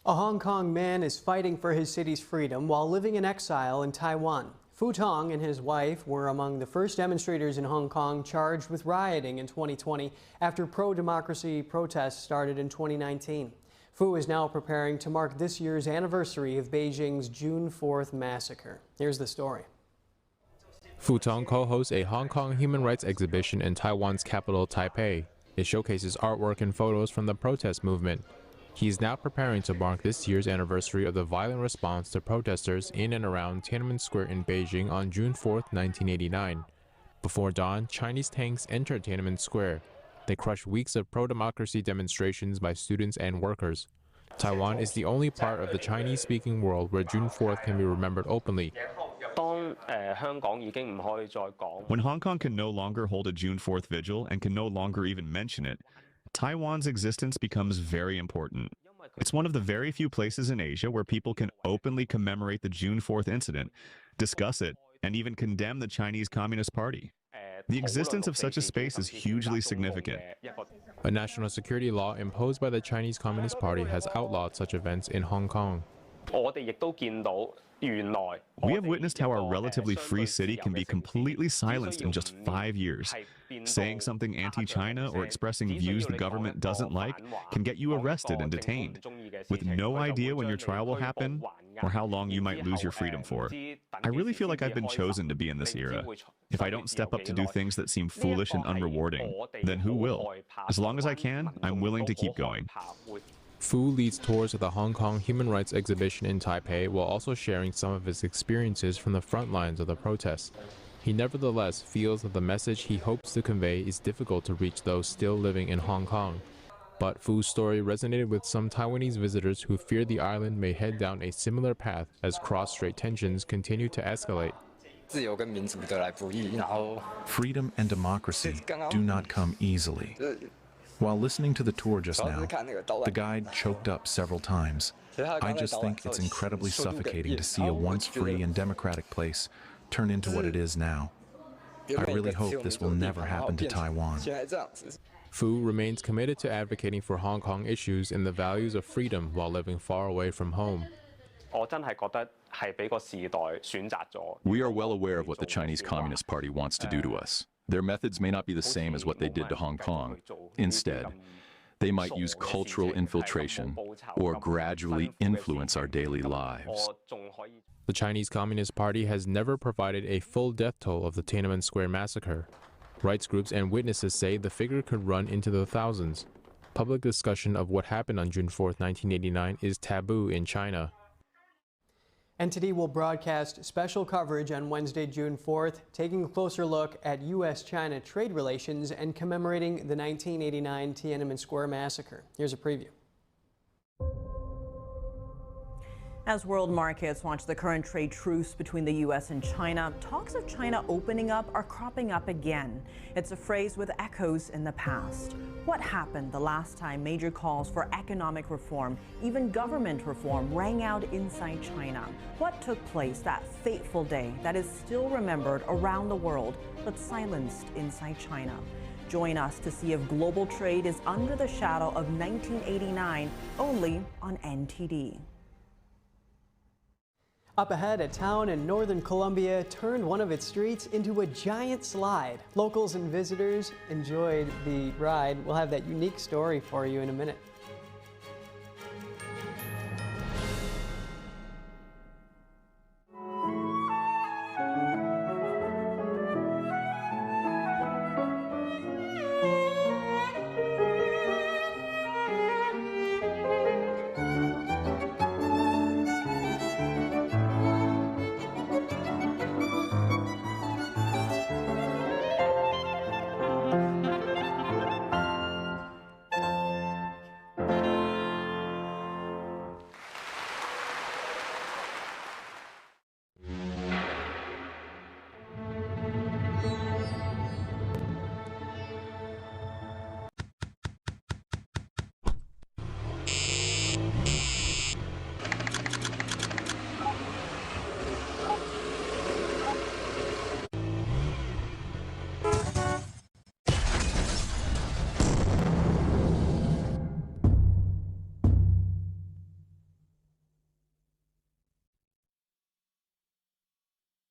A Hong Kong man is fighting for his city's freedom while living in exile in Taiwan. Fu Tong and his wife were among the first demonstrators in Hong Kong charged with rioting in 2020 after pro-democracy protests started in 2019. Fu is now preparing to mark this year's anniversary of Beijing's June 4th massacre. Here's the story. Fu Tong co-hosts a Hong Kong human rights exhibition in Taiwan's capital, Taipei. It showcases artwork and photos from the protest movement. He is now preparing to mark this year's anniversary of the violent response to protesters in and around Tiananmen Square in Beijing on June 4, 1989. Before dawn, Chinese tanks entered Tiananmen Square. They crushed weeks of pro-democracy demonstrations by students and workers. Taiwan is the only part of the Chinese-speaking world where June 4th can be remembered openly. When Hong Kong can no longer hold a June 4th vigil and can no longer even mention it, Taiwan's existence becomes very important. It's one of the very few places in Asia where people can openly commemorate the June 4th incident, discuss it, and even condemn the Chinese Communist Party. The existence of such a space is hugely significant. A national security law imposed by the Chinese Communist Party has outlawed such events in Hong Kong. We have witnessed how our relatively free city can be completely silenced in just 5 years. Saying something anti-China or expressing views the government doesn't like can get you arrested and detained, with no idea when your trial will happen or how long you might lose your freedom for. I really feel like I've been chosen to be in this era. If I don't step up to do things that seem foolish and unrewarding, then who will? As long as I can, I'm willing to keep going. Fu leads tours of the Hong Kong Human Rights Exhibition in Taipei while also sharing some of his experiences from the front lines of the protests. He nevertheless feels that the message he hopes to convey is difficult to reach those still living in Hong Kong. But Fu's story resonated with some Taiwanese visitors who fear the island may head down a similar path as cross-strait tensions continue to escalate. Freedom and democracy do not come easily. While listening to the tour just now, the guide choked up several times. I just think it's incredibly suffocating to see a once free and democratic place turn into what it is now. I really hope this will never happen to Taiwan. Fu remains committed to advocating for Hong Kong issues and the values of freedom while living far away from home. We are well aware of what the Chinese Communist Party wants to do to us. Their methods may not be the same as what they did to Hong Kong. Instead, they might use cultural infiltration or gradually influence our daily lives. The Chinese Communist Party has never provided a full death toll of the Tiananmen Square massacre. Rights groups and witnesses say the figure could run into the thousands. Public discussion of what happened on June 4, 1989 is taboo in China. Entity will broadcast special coverage on Wednesday, June 4th, taking a closer look at U.S.-China trade relations and commemorating the 1989 Tiananmen Square massacre. Here's a preview. As world markets watch the current trade truce between the U.S. and China, talks of China opening up are cropping up again. It's a phrase with echoes in the past. What happened the last time major calls for economic reform, even government reform, rang out inside China? What took place that fateful day that is still remembered around the world, but silenced inside China? Join us to see if global trade is under the shadow of 1989, only on NTD. Up ahead, a town in northern Colombia turned one of its streets into a giant slide. Locals and visitors enjoyed the ride. We'll have that unique story for you in a minute.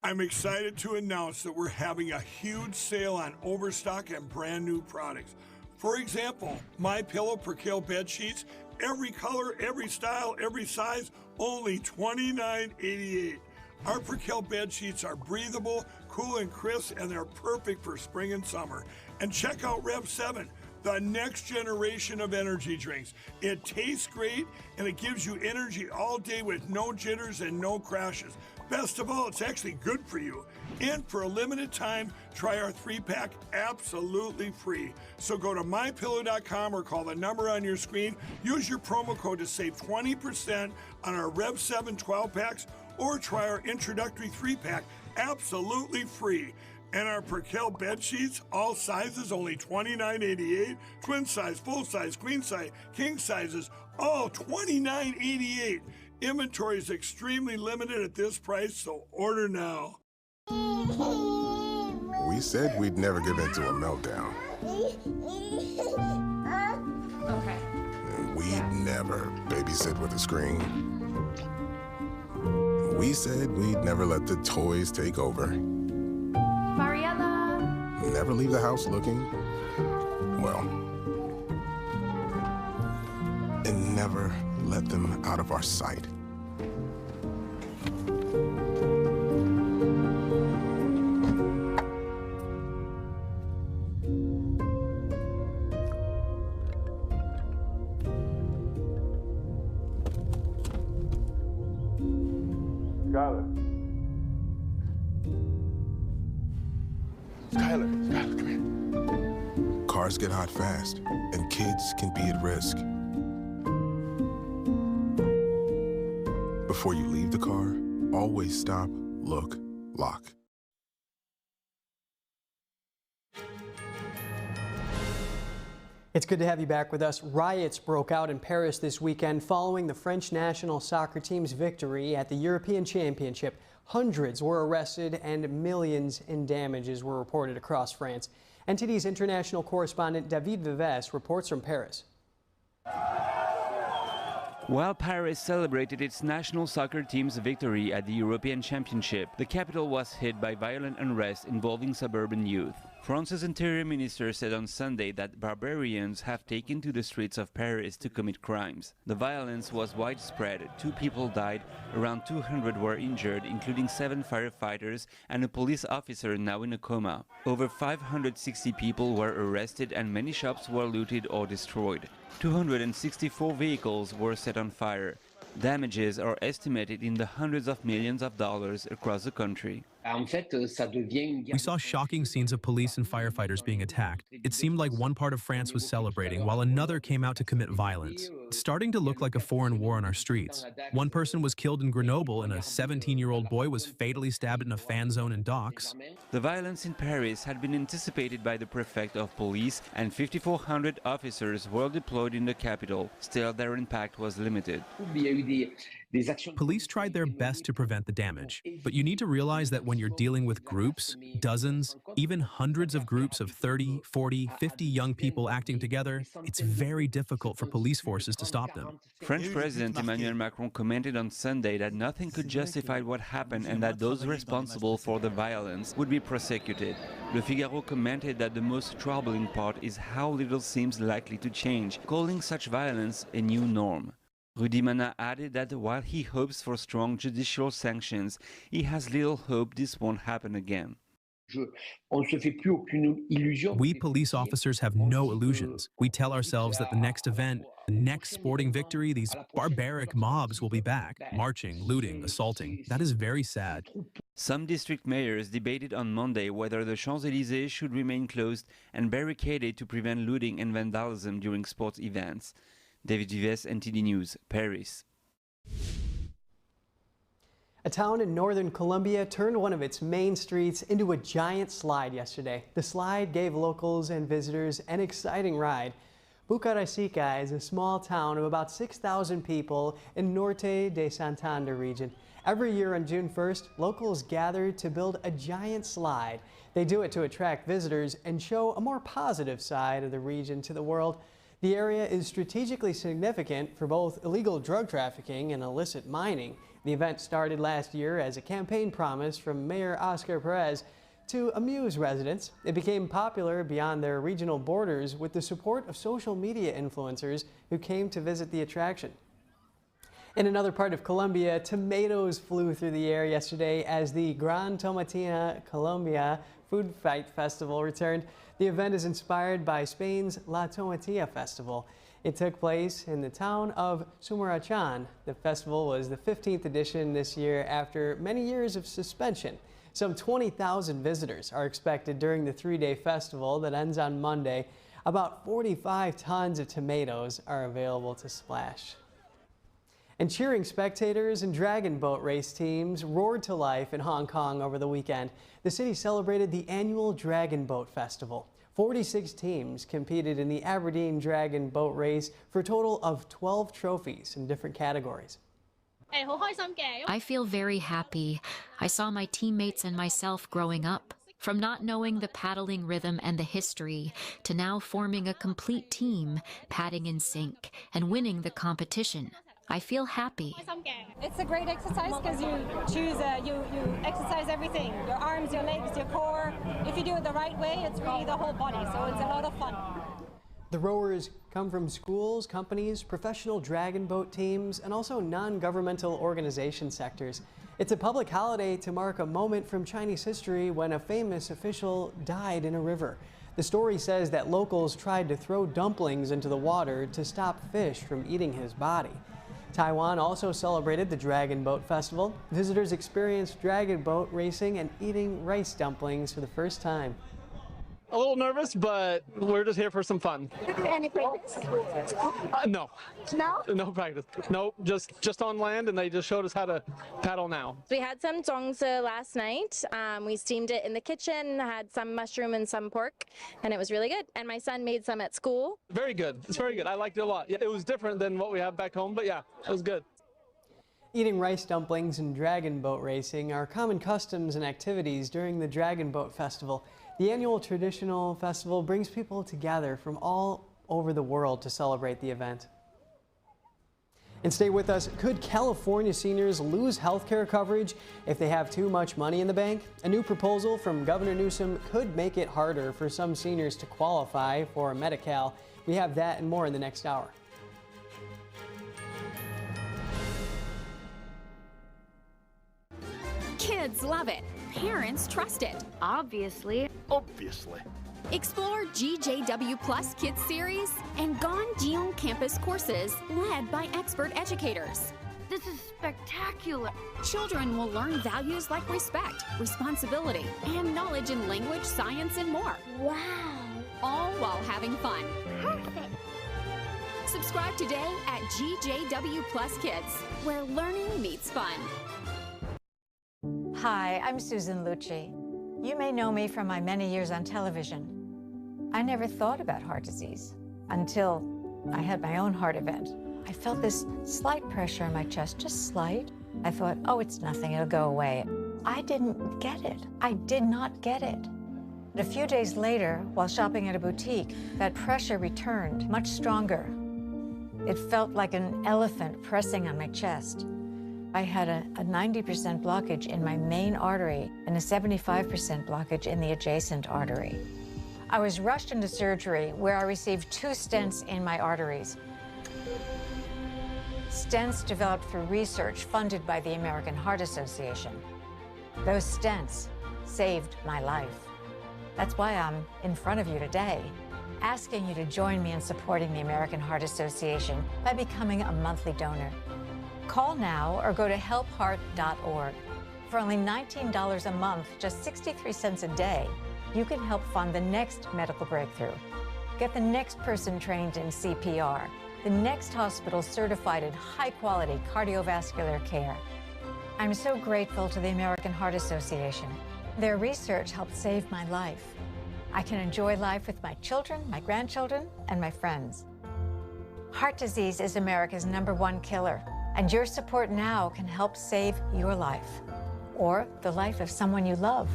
I'm excited to announce that we're having a huge sale on overstock and brand new products. For example, MyPillow Percale bed sheets, every color, every style, every size, only $29.88. Our Percale bed sheets are breathable, cool and crisp, and they're perfect for spring and summer. And check out Rev 7, the next generation of energy drinks. It tastes great and it gives you energy all day with no jitters and no crashes. Best of all, it's actually good for you. And for a limited time, try our 3-pack absolutely free. So go to mypillow.com or call the number on your screen. Use your promo code to save 20% on our Rev 7 12-packs or try our introductory 3-pack absolutely free. And our Percale bed sheets, all sizes, only $29.88. Twin size, full size, queen size, king sizes, all $29.88. Inventory is extremely limited at this price, so order now. We said we'd never give in to a meltdown. Okay. And we'd never babysit with a screen. We said we'd never let the toys take over. Mariella! Never leave the house looking, well, and never let them out of our sight. Skylar, come here. Cars get hot fast, and kids can be at risk. Before you leave the car, always stop, look, lock. It's good to have you back with us. Riots broke out in Paris this weekend following the French national soccer team's victory at the European Championship. Hundreds were arrested and millions in damages were reported across France. NTD's international correspondent David Vives reports from Paris. While Paris celebrated its national soccer team's victory at the European Championship, the capital was hit by violent unrest involving suburban youth. France's interior minister said on Sunday that barbarians have taken to the streets of Paris to commit crimes. The violence was widespread. 2 people died, around 200 were injured, including 7 firefighters and a police officer now in a coma. Over 560 people were arrested and many shops were looted or destroyed. 264 vehicles were set on fire. Damages are estimated in the hundreds of millions of dollars across the country. We saw shocking scenes of police and firefighters being attacked. It seemed like one part of France was celebrating while another came out to commit violence. It's starting to look like a foreign war on our streets. One person was killed in Grenoble and a 17-year-old boy was fatally stabbed in a fan zone in Docks. The violence in Paris had been anticipated by the prefect of police, and 5,400 officers were deployed in the capital. Still, their impact was limited. Police tried their best to prevent the damage, but you need to realize that when you're dealing with groups, dozens, even hundreds of groups of 30, 40, 50 young people acting together, it's very difficult for police forces to stop them. French President Emmanuel Macron commented on Sunday that nothing could justify what happened and that those responsible for the violence would be prosecuted. Le Figaro commented that the most troubling part is how little seems likely to change, calling such violence a new norm. Rudy Mana added that while he hopes for strong judicial sanctions, he has little hope this won't happen again. We police officers have no illusions. We tell ourselves that the next event, the next sporting victory, these barbaric mobs will be back, marching, looting, assaulting. That is very sad. Some district mayors debated on Monday whether the Champs-Élysées should remain closed and barricaded to prevent looting and vandalism during sports events. David Vives, NTD News, Paris. A town in northern Colombia turned one of its main streets into a giant slide yesterday. The slide gave locals and visitors an exciting ride. Bucaramanga is a small town of about 6,000 people in Norte de Santander region. Every year on June 1st, locals gather to build a giant slide. They do it to attract visitors and show a more positive side of the region to the world. The area is strategically significant for both illegal drug trafficking and illicit mining. The event started last year as a campaign promise from Mayor Oscar Perez to amuse residents. It became popular beyond their regional borders with the support of social media influencers who came to visit the attraction. In another part of Colombia, tomatoes flew through the air yesterday as the Gran Tomatina Colombia Food Fight Festival returned. The event is inspired by Spain's La Tomatilla Festival. It took place in the town of Sumarachan. The festival was the 15th edition this year after many years of suspension. Some 20,000 visitors are expected during the 3-day festival that ends on Monday. About 45 tons of tomatoes are available to splash. And cheering spectators and dragon boat race teams roared to life in Hong Kong over the weekend. The city celebrated the annual Dragon Boat Festival. 46 teams competed in the Aberdeen Dragon Boat Race for a total of 12 trophies in different categories. I feel very happy. I saw my teammates and myself growing up. From not knowing the paddling rhythm and the history, to now forming a complete team, padding in sync, and winning the competition. I feel happy. It's a great exercise because you choose, you exercise everything, your arms, your legs, your core. If you do it the right way, it's really the whole body, so it's a lot of fun. The rowers come from schools, companies, professional dragon boat teams, and also non-governmental organization sectors. It's a public holiday to mark a moment from Chinese history when a famous official died in a river. The story says that locals tried to throw dumplings into the water to stop fish from eating his body. Taiwan also celebrated the Dragon Boat Festival. Visitors experienced dragon boat racing and eating rice dumplings for the first time. A little nervous, but we're just here for some fun. Any practice? No. No? No practice. Nope, just on land, and they just showed us how to paddle now. We had some zongzi last night. We steamed it in the kitchen, had some mushroom and some pork, and it was really good. And my son made some at school. Very good. It's very good. I liked it a lot. Yeah, it was different than what we have back home, but yeah, it was good. Eating rice dumplings and dragon boat racing are common customs and activities during the Dragon Boat Festival. The annual traditional festival brings people together from all over the world to celebrate the event. And stay with us. Could California seniors lose health care coverage if they have too much money in the bank? A new proposal from Governor Newsom could make it harder for some seniors to qualify for Medi-Cal. We have that and more in the next hour. Kids love it. Parents trust it. Obviously. Explore GJW Plus Kids Series and Ganjiong Campus courses led by expert educators. This is spectacular. Children will learn values like respect, responsibility, and knowledge in language, science, and more. Wow. All while having fun. Perfect. Subscribe today at GJW Plus Kids, where learning meets fun. Hi, I'm Susan Lucci. You may know me from my many years on television. I never thought about heart disease until I had my own heart event. I felt this slight pressure in my chest, just slight. I thought, oh, it's nothing, it'll go away. I didn't get it. I did not get it. A few days later, while shopping at a boutique, that pressure returned, much stronger. It felt like an elephant pressing on my chest. I had a 90% blockage in my main artery and a 75% blockage in the adjacent artery. I was rushed into surgery where I received 2 stents in my arteries. Stents developed through research funded by the American Heart Association. Those stents saved my life. That's why I'm in front of you today, asking you to join me in supporting the American Heart Association by becoming a monthly donor. Call now or go to helpheart.org. For only $19 a month, just 63 cents a day, you can help fund the next medical breakthrough. Get the next person trained in CPR, the next hospital certified in high-quality cardiovascular care. I'm so grateful to the American Heart Association. Their research helped save my life. I can enjoy life with my children, my grandchildren, and my friends. Heart disease is America's #1 killer. And your support now can help save your life or the life of someone you love.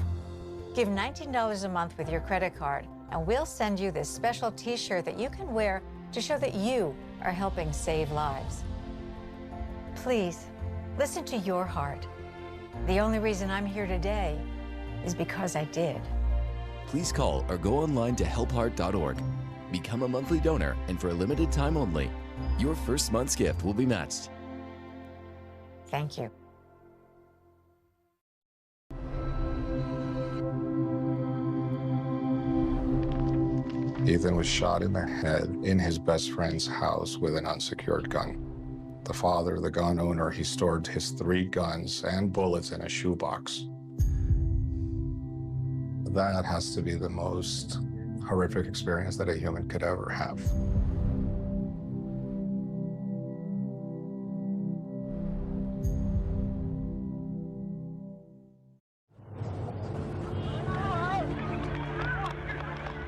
Give $19 a month with your credit card, and we'll send you this special t-shirt that you can wear to show that you are helping save lives. Please, listen to your heart. The only reason I'm here today is because I did. Please call or go online to helpheart.org. Become a monthly donor, and for a limited time only, your first month's gift will be matched. Thank you. Ethan was shot in the head in his best friend's house with an unsecured gun. The father, the gun owner, he stored his 3 guns and bullets in a shoebox. That has to be the most horrific experience that a human could ever have.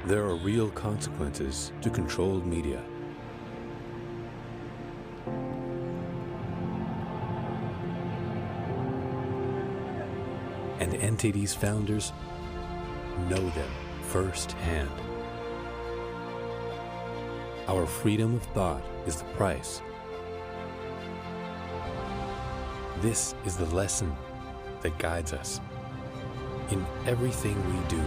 There are real consequences to controlled media. and NTD's founders know them firsthand. Our freedom of thought is the price. This is the lesson that guides us in everything we do.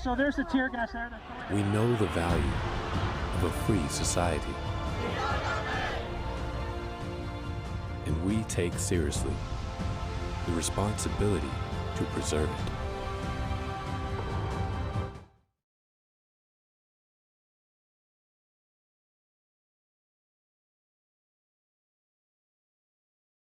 So there's the tear gas there. We know the value of a free society. And we take seriously the responsibility to preserve it.